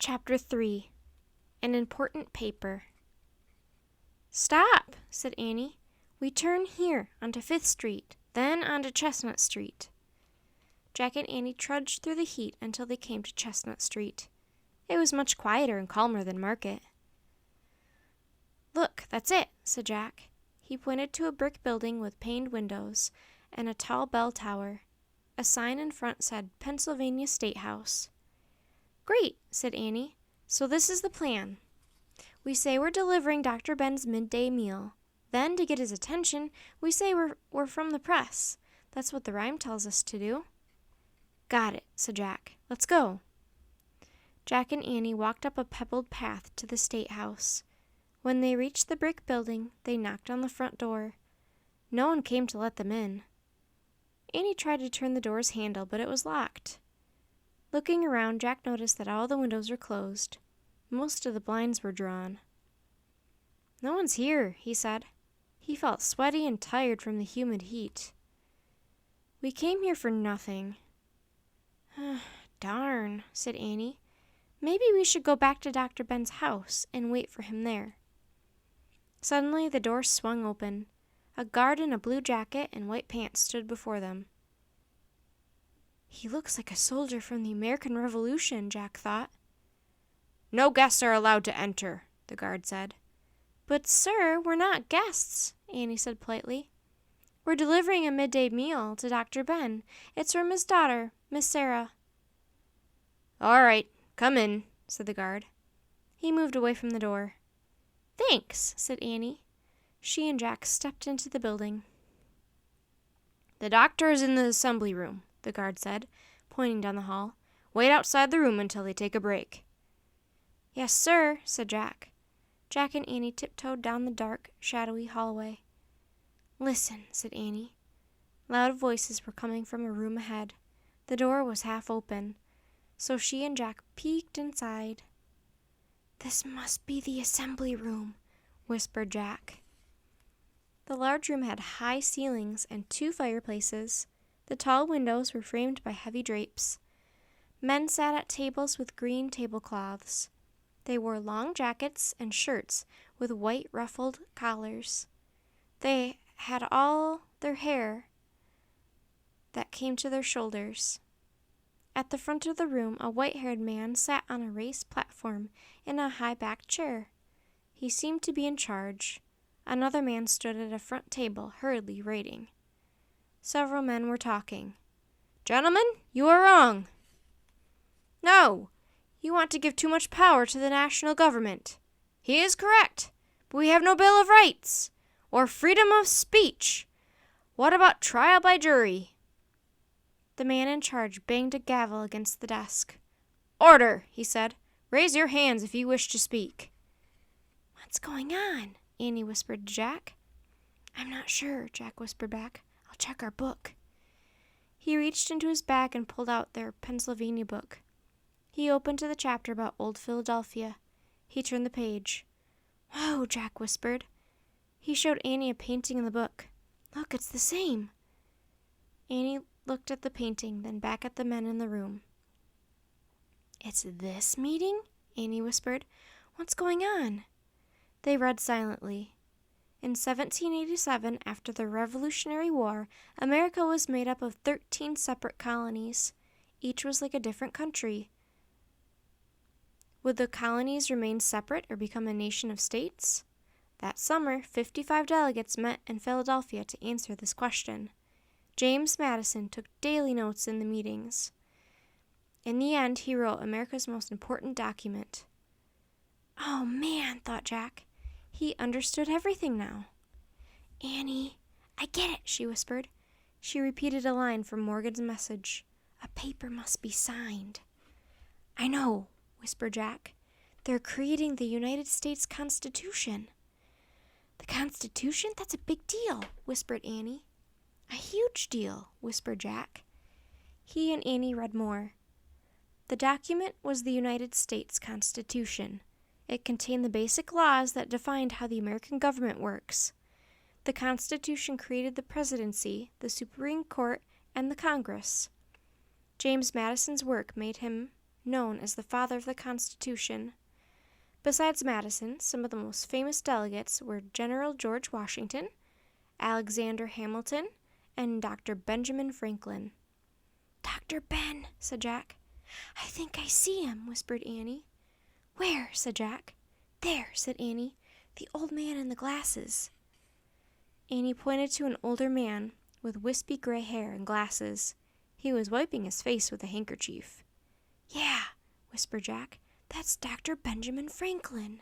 Chapter 3. An Important Paper. "Stop," said Annie. "We turn here, onto 5th Street, then onto Chestnut Street." Jack and Annie trudged through the heat until they came to Chestnut Street. It was much quieter and calmer than Market. "Look, that's it," said Jack. He pointed to a brick building with paned windows and a tall bell tower. A sign in front said Pennsylvania State House. "Great," said Annie. "So this is the plan. We say we're delivering Dr. Ben's midday meal. Then, to get his attention, we say we're from the press. That's what the rhyme tells us to do." "Got it," said Jack. "Let's go." Jack and Annie walked up a pebbled path to the State House. When they reached the brick building, they knocked on the front door. No one came to let them in. Annie tried to turn the door's handle, but it was locked. Looking around, Jack noticed that all the windows were closed. Most of the blinds were drawn. "No one's here," he said. He felt sweaty and tired from the humid heat. "We came here for nothing." "Darn," said Annie. "Maybe we should go back to Dr. Ben's house and wait for him there." Suddenly, the door swung open. A guard in a blue jacket and white pants stood before them. "He looks like a soldier from the American Revolution," Jack thought. "No guests are allowed to enter," the guard said. "But, sir, we're not guests," Annie said politely. "We're delivering a midday meal to Dr. Ben. It's from his daughter, Miss Sarah." "All right, come in," said the guard. He moved away from the door. "Thanks," said Annie. She and Jack stepped into the building. "The doctor is in the assembly room," the guard said, pointing down the hall. "Wait outside the room until they take a break." "Yes, sir," said Jack. Jack and Annie tiptoed down the dark, shadowy hallway. "Listen," said Annie. Loud voices were coming from a room ahead. The door was half open, so she and Jack peeked inside. "This must be the assembly room," whispered Jack. The large room had high ceilings and 2 fireplaces. The tall windows were framed by heavy drapes. Men sat at tables with green tablecloths. They wore long jackets and shirts with white ruffled collars. They had all their hair that came to their shoulders. At the front of the room, a white-haired man sat on a raised platform in a high-backed chair. He seemed to be in charge. Another man stood at a front table, hurriedly writing. Several men were talking. "Gentlemen, you are wrong." "No, you want to give too much power to the national government." "He is correct, but we have no Bill of Rights or freedom of speech. What about trial by jury?" The man in charge banged a gavel against the desk. "Order," he said. "Raise your hands if you wish to speak." "What's going on?" Annie whispered to Jack. "I'm not sure," Jack whispered back. "I'll check our book." He reached into his bag and pulled out their Pennsylvania book. He opened to the chapter about old Philadelphia. He turned the page. "Whoa," Jack whispered. He showed Annie a painting in the book. "Look, it's the same." Annie looked at the painting, then back at the men in the room. "It's this meeting?" Annie whispered. "What's going on?" They read silently. In 1787, after the Revolutionary War, America was made up of 13 separate colonies. Each was like a different country. Would the colonies remain separate or become a nation of states? That summer, 55 delegates met in Philadelphia to answer this question. James Madison took daily notes in the meetings. In the end, he wrote America's most important document. "Oh, man," thought Jack. He understood everything now. "Annie, I get it," she whispered. She repeated a line from Morgan's message. "A paper must be signed." "I know," whispered Jack. "They're creating the United States Constitution." "The Constitution? That's a big deal," whispered Annie. "A huge deal," whispered Jack. He and Annie read more. The document was the United States Constitution. It contained the basic laws that defined how the American government works. The Constitution created the presidency, the Supreme Court, and the Congress. James Madison's work made him known as the Father of the Constitution. Besides Madison, some of the most famous delegates were General George Washington, Alexander Hamilton, and Dr. Benjamin Franklin. "Dr. Ben," said Jack. "I think I see him," whispered Annie. "Where?" said Jack. "There," said Annie. "The old man in the glasses." Annie pointed to an older man with wispy gray hair and glasses. He was wiping his face with a handkerchief. "Yeah," whispered Jack. "That's Dr. Benjamin Franklin."